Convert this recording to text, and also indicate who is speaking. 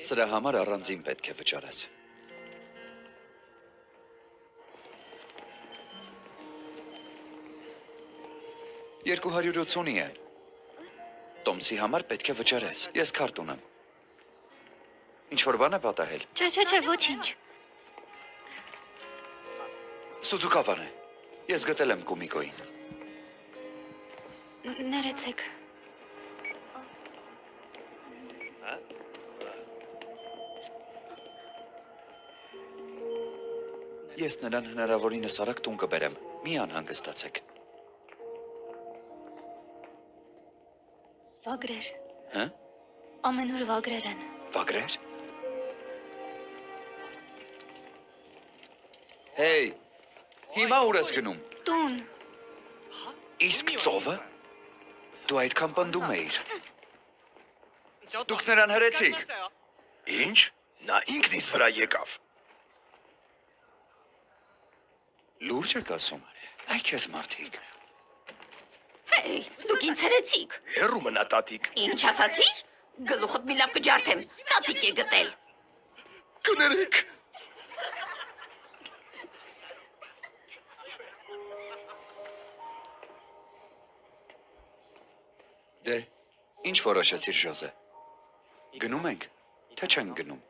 Speaker 1: Սրա համար առանձին պետք է վճարես։ $280 են։ Տոմսի համար պետք է վճարես։ Ես քարտ ունեմ։ Ինչ-որ բան է պատահել։
Speaker 2: Չէ, ոչինչ։
Speaker 1: Սուզուկավան է։ Ես գտել եմ Կումիկոյին։
Speaker 2: Ներեցեք։
Speaker 1: Ես նրան հնարավորինս արագ տուն կբերեմ։ Մի անհանգստացեք։
Speaker 2: Վագրեր։
Speaker 1: Հա՞։
Speaker 2: Ամենուր վագրեր են։
Speaker 1: Վագրեր։ Հեյ, հիմա ուր ես գնում։
Speaker 2: Տուն։
Speaker 1: Իսկ ծովը։ Դու այդքան պնդում էիր։ Դուք նրան հրեցիք։
Speaker 3: Ինչ? Նա ինքն ինձ վրա եկավ։
Speaker 1: Լուրջ եք ասում։ Այ քեզ մարդիկ։
Speaker 4: Հեյ, դուք ինձ հրեցիք։
Speaker 3: Հեռու մնա տատիկ։
Speaker 4: Ինչ ասացիր։ Գլուխդ մի լավ կջարդեմ։ Տատիկ է գտել։
Speaker 3: Կներեք։
Speaker 1: Դե, ինչ որոշեցիր Ժոզե։ Գնում ենք, թե չենք գնում։